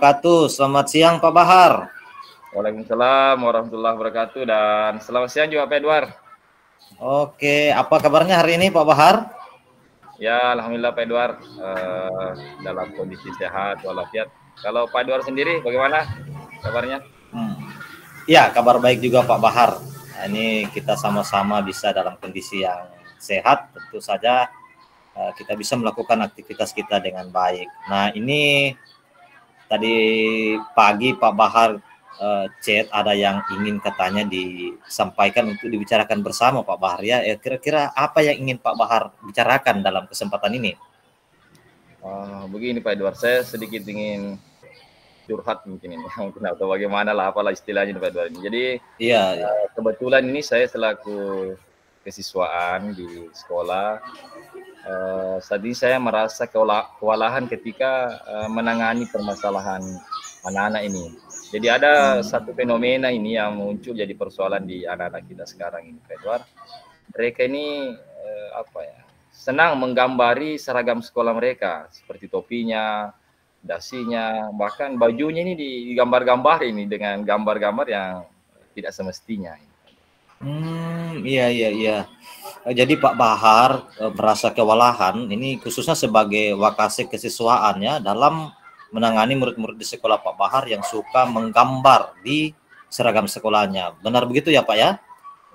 wabarakatuh. Selamat siang Pak Bahar. Waalaikumsalam warahmatullahi wabarakatuh dan selamat siang juga Pak Edward. Oke, apa kabarnya hari ini Pak Bahar? Ya, alhamdulillah Pak Edward dalam kondisi sehat walafiat. Kalau Pak Edward sendiri bagaimana kabarnya? Ya, kabar baik juga Pak Bahar. Nah, ini kita sama-sama bisa dalam kondisi yang sehat, tentu saja kita bisa melakukan aktivitas kita dengan baik. Nah, ini tadi pagi Pak Bahar chat ada yang ingin katanya disampaikan untuk dibicarakan bersama Pak Bahar ya. Kira-kira apa yang ingin Pak Bahar bicarakan dalam kesempatan ini? Begini Pak Edward, saya sedikit ingin curhat mungkin ini, mungkin atau bagaimana lah, apalah istilahnya Pak Edward. Jadi kebetulan ini saya selaku kesiswaan di sekolah. Saat ini saya merasa kewalahan ketika menangani permasalahan anak-anak ini. Jadi ada satu fenomena ini yang muncul jadi persoalan di anak-anak kita sekarang ini, Pak Edward. Mereka ini senang menggambari seragam sekolah mereka, seperti topinya, dasinya, bahkan bajunya ini digambar-gambar ini dengan gambar-gambar yang tidak semestinya. Iya. Jadi Pak Bahar merasa kewalahan ini khususnya sebagai wakase kesiswaan ya dalam menangani murid-murid di sekolah Pak Bahar yang suka menggambar di seragam sekolahnya. Benar begitu ya Pak ya?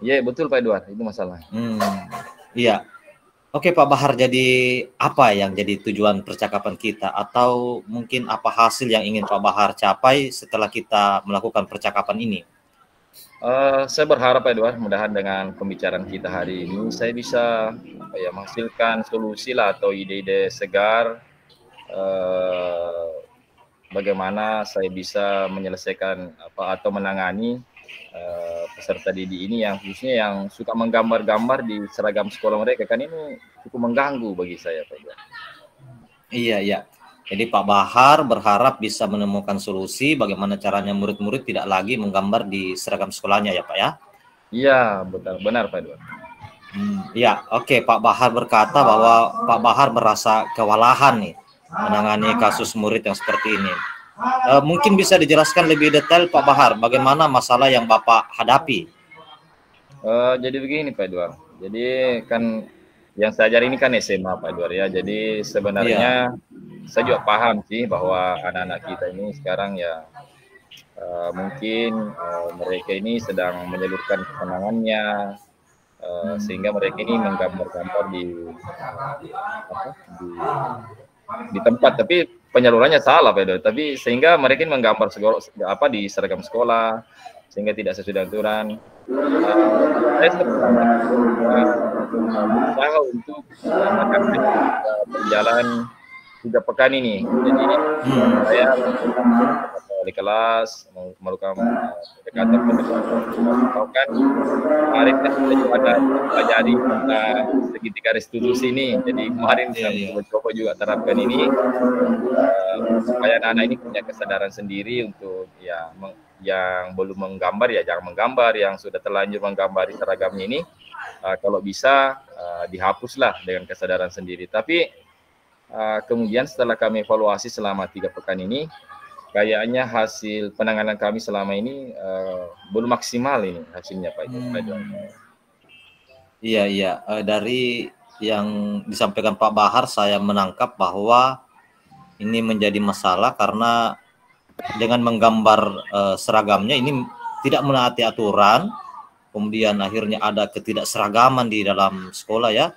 Iya betul Pak Edward, itu masalah. Iya. Oke Pak Bahar, jadi apa yang jadi tujuan percakapan kita atau mungkin apa hasil yang ingin Pak Bahar capai setelah kita melakukan percakapan ini? Saya berharap Pak Edward, mudahan dengan pembicaraan kita hari ini saya bisa menghasilkan solusi lah atau ide-ide segar bagaimana saya bisa menyelesaikan atau menangani peserta didik ini yang khususnya yang suka menggambar-gambar di seragam sekolah mereka, kan ini cukup mengganggu bagi saya Pak Edward. Iya. Jadi Pak Bahar berharap bisa menemukan solusi bagaimana caranya murid-murid tidak lagi menggambar di seragam sekolahnya ya Pak ya? Iya, benar Pak Edward. Ya, oke. Pak Bahar berkata bahwa Pak Bahar merasa kewalahan nih menangani kasus murid yang seperti ini. Mungkin bisa dijelaskan lebih detail Pak Bahar bagaimana masalah yang Bapak hadapi? Jadi begini Pak Edward. Jadi kan yang saya ajar ini kan SMA Pak Edward ya. Jadi sebenarnya saya juga paham sih bahwa anak-anak kita ini sekarang ya mungkin mereka ini sedang menyalurkan kesenangannya sehingga mereka ini menggambar-gambar di tempat, tapi penyalurannya salah Pak Edward. Tapi sehingga mereka ini menggambar di seragam sekolah sehingga tidak sesuai dengan aturan. Saya berusaha untuk berjalan 3 pekan ini. Jadi saya di kelas melakukan pendekatan kan kemarin kan ada pelajari tentang segitiga restitusi ini. Jadi kemarin saya coba juga terapkan ini supaya anak-anak ini punya kesadaran sendiri untuk yang belum menggambar ya jangan menggambar, yang sudah terlanjur menggambar di seragamnya ini kalau bisa dihapuslah dengan kesadaran sendiri. Tapi kemudian setelah kami evaluasi selama 3 pekan ini, kayaknya hasil penanganan kami selama ini belum maksimal ini hasilnya Pak Edward. Iya. Dari yang disampaikan Pak Bahar saya menangkap bahwa ini menjadi masalah karena dengan menggambar seragamnya ini tidak menaati aturan, kemudian akhirnya ada ketidakseragaman di dalam sekolah ya.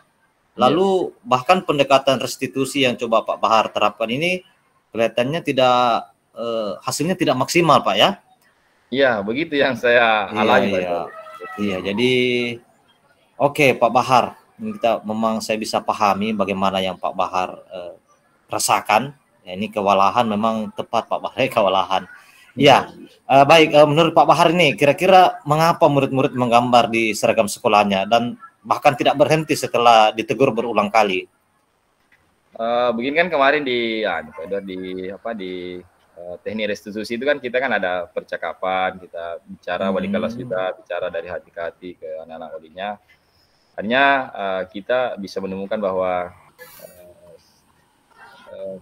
Lalu bahkan pendekatan restitusi yang coba Pak Bahar terapkan ini kelihatannya tidak hasilnya tidak maksimal Pak ya? Iya, begitu yang saya alami. Iya, jadi oke Pak Bahar, memang saya bisa pahami bagaimana yang Pak Bahar rasakan. Ya, ini kewalahan memang tepat Pak Bahar, kewalahan. Iya, baik. Menurut Pak Bahar ini, kira-kira mengapa murid-murid menggambar di seragam sekolahnya dan bahkan tidak berhenti setelah ditegur berulang kali? Begini kan kemarin di teknik restitusi itu kan kita kan ada percakapan, kita bicara wali kelas kita bicara dari hati ke hati ke anak-anak walinya. Hanya kita bisa menemukan bahwa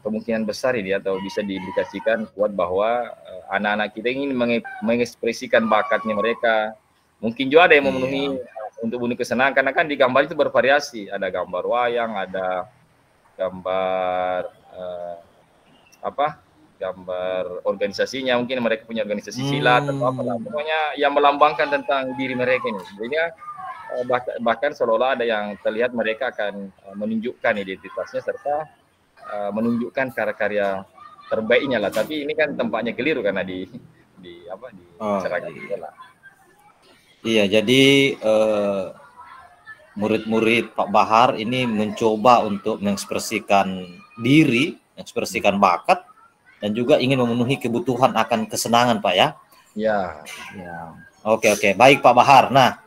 kemungkinan besar ini atau bisa diindikasikan kuat bahwa anak-anak kita ingin mengekspresikan bakatnya mereka. Mungkin juga ada yang memenuhi untuk memenuhi kesenangan, karena kan di gambar itu bervariasi. Ada gambar wayang, ada gambar gambar organisasinya, mungkin mereka punya organisasi silat atau apa, pokoknya yang melambangkan tentang diri mereka ini. Jadi bahkan seolah-olah ada yang terlihat mereka akan menunjukkan identitasnya serta menunjukkan karya-karya terbaiknya lah. Tapi ini kan tempatnya keliru karena di seragam sekolah. Iya, jadi murid-murid Pak Bahar ini mencoba untuk mengekspresikan diri, mengekspresikan bakat, dan juga ingin memenuhi kebutuhan akan kesenangan, Pak ya. Ya. Oke, baik Pak Bahar. Nah,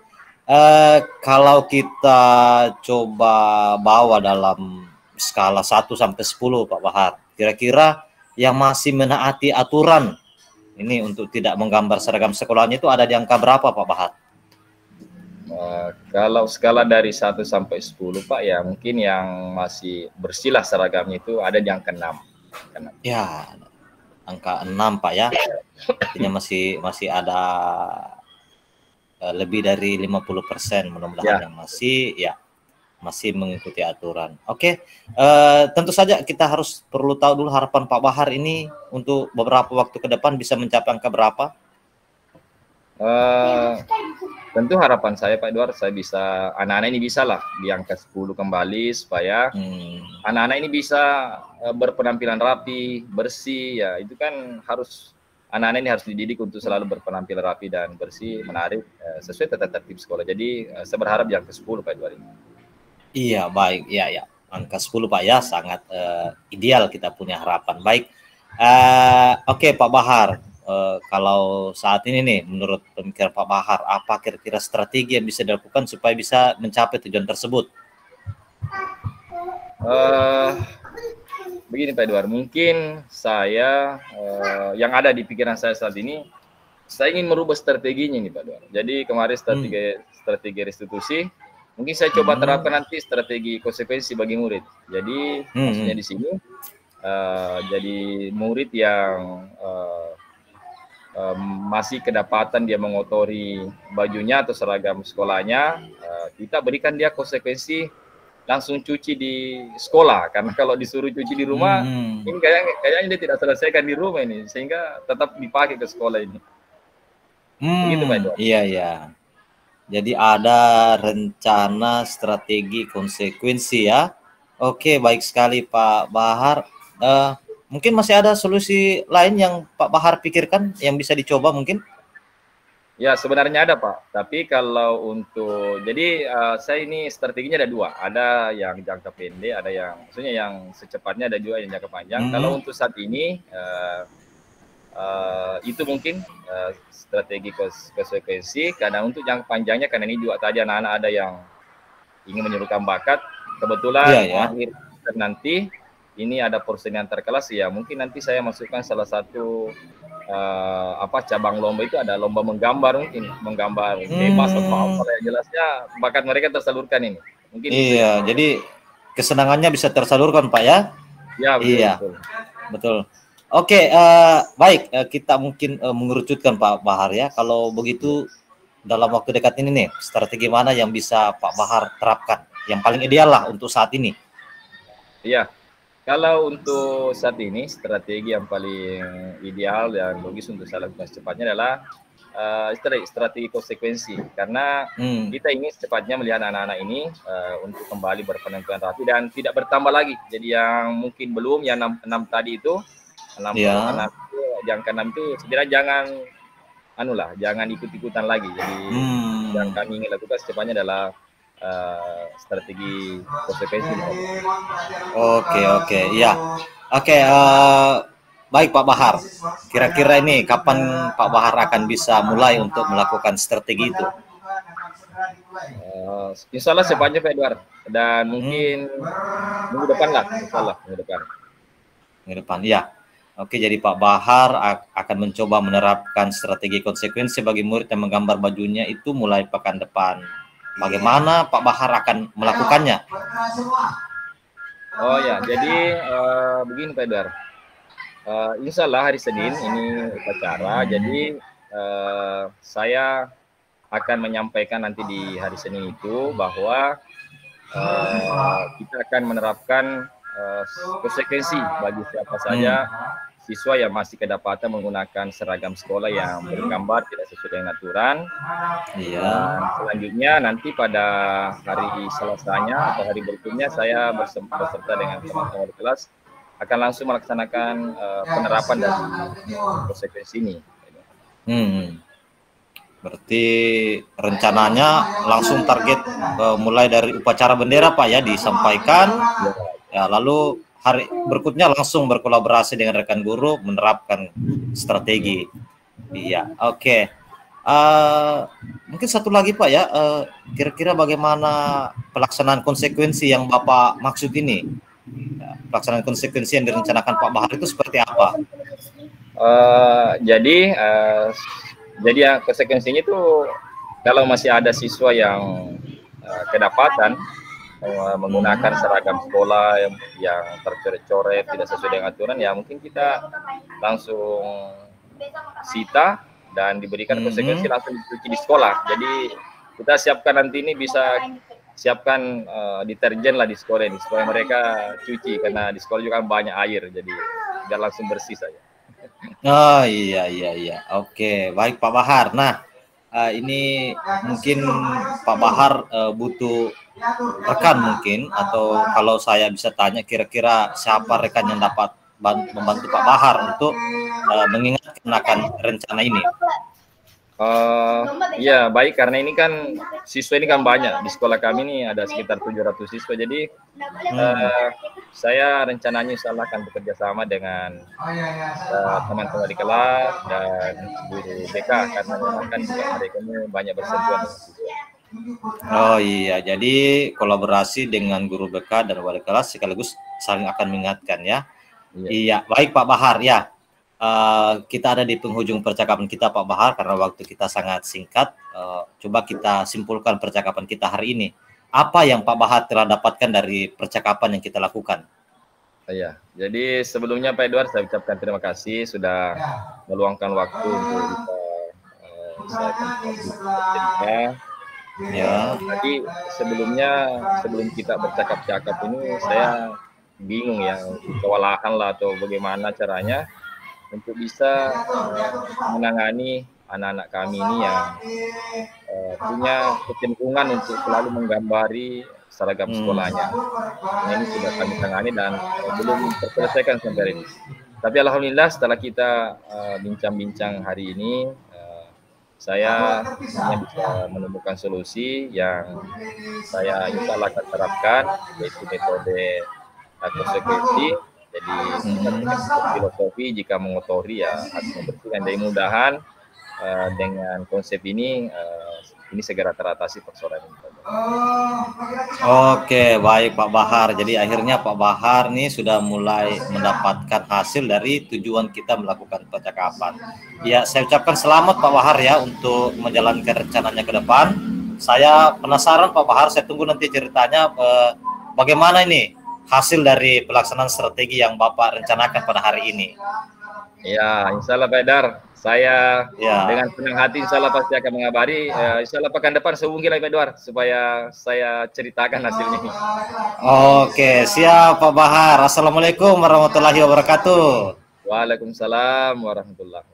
kalau kita coba bawa dalam skala 1 sampai 10 Pak Bahar, kira-kira yang masih menaati aturan ini untuk tidak menggambar seragam sekolahnya itu ada di angka berapa Pak Bahar? Kalau skala dari 1 sampai 10 Pak, ya mungkin yang masih bersihlah seragamnya itu ada di angka 6. Ya, angka 6 Pak ya. Artinya masih ada lebih dari 50%, mudah-mudahan yang masih mengikuti aturan. Oke, tentu saja kita perlu tahu dulu harapan Pak Bahar ini untuk beberapa waktu ke depan bisa mencapai angka berapa? Tentu harapan saya Pak Edward, anak-anak ini bisa lah di angka 10 kembali, supaya anak-anak ini bisa berpenampilan rapi, bersih, ya itu kan anak-anak ini harus dididik untuk selalu berpenampilan rapi dan bersih, menarik, sesuai tata tertib sekolah. Jadi saya berharap di angka 10 Pak Edward ini. Iya, baik, ya angka 10 Pak ya, sangat ideal kita punya harapan. Baik, oke Pak Bahar. Kalau saat ini nih, menurut pemikiran Pak Bahar, apa kira-kira strategi yang bisa dilakukan supaya bisa mencapai tujuan tersebut? Begini Pak Edward, mungkin saya yang ada di pikiran saya saat ini, saya ingin merubah strateginya nih Pak Edward. Jadi kemarin strategi restitusi, mungkin saya coba terapkan nanti strategi konsekuensi bagi murid. Jadi maksudnya di sini jadi murid yang masih kedapatan dia mengotori bajunya atau seragam sekolahnya, kita berikan dia konsekuensi langsung cuci di sekolah, karena kalau disuruh cuci di rumah ini kayaknya dia tidak selesaikan di rumah ini, sehingga tetap dipakai ke sekolah ini. Begitu Pak Edward. Iya. Jadi ada rencana strategi konsekuensi ya. Oke, baik sekali Pak Bahar. Mungkin masih ada solusi lain yang Pak Bahar pikirkan yang bisa dicoba mungkin? Ya, sebenarnya ada Pak. Tapi kalau saya ini strateginya ada 2. Ada yang jangka pendek, ada yang maksudnya yang secepatnya, ada juga yang jangka panjang. Kalau untuk saat ini itu mungkin strategi konsekuensi, karena untuk jangka panjangnya, karena ini juga tadi anak-anak ada yang ingin menyuruhkan bakat. Kebetulan akhir nanti ini ada persenian terkelas, ya mungkin nanti saya masukkan salah satu cabang lomba itu ada lomba menggambar, mungkin menggambar bebas atau apa, ya jelasnya bakat mereka tersalurkan ini. Mungkin jadi kesenangannya bisa tersalurkan Pak ya. Ya, betul. Oke, baik, kita mungkin mengerucutkan Pak Bahar ya. Kalau begitu dalam waktu dekat ini nih, strategi mana yang bisa Pak Bahar terapkan yang paling ideal lah untuk saat ini? Iya. Kalau untuk saat ini, strategi yang paling ideal dan logis untuk saya lakukan secepatnya adalah strategi konsekuensi. Karena kita ingin secepatnya melihat anak-anak ini untuk kembali berpenampilan rapi dan tidak bertambah lagi. Jadi yang mungkin belum, yang 6 tadi itu, 6 jangka 6 itu sebenarnya jangan ikut-ikutan lagi. Jadi yang kami ingin lakukan secepatnya adalah strategi konsekuensi. Oke, ya. Baik Pak Bahar. Kira-kira ini kapan Pak Bahar akan bisa mulai untuk melakukan strategi itu? Insya Allah secepatnya Pak Edward, dan mungkin minggu depan lah, insya Allah minggu depan. Ya. Oke, jadi Pak Bahar akan mencoba menerapkan strategi konsekuensi bagi murid yang menggambar bajunya itu mulai pekan depan. Bagaimana Pak Bahar akan melakukannya? Oh ya, jadi begini Pak Edward. Insya Allah hari Senin ini upacara, jadi saya akan menyampaikan nanti di hari Senin itu bahwa kita akan menerapkan konsekuensi bagi siapa saja siswa yang masih kedapatan menggunakan seragam sekolah yang bergambar tidak sesuai dengan aturan. Iya. Dan selanjutnya nanti pada hari Selasanya atau hari berikutnya saya beserta dengan teman-teman di kelas akan langsung melaksanakan penerapan dari konsekuensi ini. Berarti rencananya langsung target mulai dari upacara bendera Pak ya disampaikan, ya lalu hari berikutnya langsung berkolaborasi dengan rekan guru menerapkan strategi. Iya, oke. Mungkin satu lagi Pak ya, kira-kira bagaimana pelaksanaan konsekuensi yang Bapak maksud ini? Ya, pelaksanaan konsekuensi yang direncanakan Pak Bahar itu seperti apa? Jadi ya konsekuensinya itu kalau masih ada siswa yang kedapatan menggunakan seragam sekolah yang tercoret-coret tidak sesuai dengan aturan, ya mungkin kita langsung sita dan diberikan konsekuensi langsung dicuci di sekolah. Jadi kita siapkan nanti ini bisa siapkan deterjen lah di sekolah ini supaya mereka cuci, karena di sekolah juga banyak air, jadi biar langsung bersih saja. Oh iya. Oke, baik Pak Bahar. Nah, ini mungkin Pak Bahar butuh rekan mungkin, atau kalau saya bisa tanya kira-kira siapa rekan yang dapat membantu Pak Bahar untuk mengingatkan akan rencana ini. Ya baik, karena ini kan siswa ini kan banyak di sekolah kami ini ada sekitar 700 siswa, jadi saya rencananya insya Allah akan bekerja sama dengan teman-teman di kelas dan guru BK, karena memang kan mereka ini banyak bersentuhan dengan siswa. Oh iya, jadi kolaborasi dengan guru BK dan wali kelas sekaligus saling akan mengingatkan ya. Iya, baik Pak Bahar ya. Kita ada di penghujung percakapan kita Pak Bahar, karena waktu kita sangat singkat. Coba kita simpulkan percakapan kita hari ini. Apa yang Pak Bahar telah dapatkan dari percakapan yang kita lakukan? Iya, jadi sebelumnya Pak Edward saya ucapkan terima kasih sudah meluangkan waktu untuk saya bercerita. Ya, tadi sebelum kita bercakap-cakap ini saya bingung ya, kewalahan lah atau bagaimana caranya untuk bisa menangani anak-anak kami ini yang punya kecenderungan untuk selalu menggambari seragam sekolahnya. Nah, ini sudah kami tangani dan belum terselesaikan sampai hari ini. Tapi alhamdulillah setelah kita bincang-bincang hari ini, saya bisa menemukan solusi yang saya insya Allah akan terapkan, yaitu metode konsekuensi. Jadi filosofi jika mengotori ya harus membersihkan. Jadi mudahan dengan konsep ini segera teratasi persoalan ini. Oke, baik Pak Bahar. Jadi akhirnya Pak Bahar nih sudah mulai mendapatkan hasil dari tujuan kita melakukan percakapan. Ya, saya ucapkan selamat Pak Bahar ya untuk menjalankan rencananya ke depan. Saya penasaran Pak Bahar, saya tunggu nanti ceritanya bagaimana ini hasil dari pelaksanaan strategi yang Bapak rencanakan pada hari ini. Ya, insya Allah Pak Edar, saya dengan senang hati insya Allah pasti akan mengabari. Insya Allah pekan depan sehubungi lagi Pak Edward supaya saya ceritakan hasilnya. Oke, siap Pak Bahar. Assalamualaikum warahmatullahi wabarakatuh. Waalaikumsalam warahmatullahi wabarakatuh.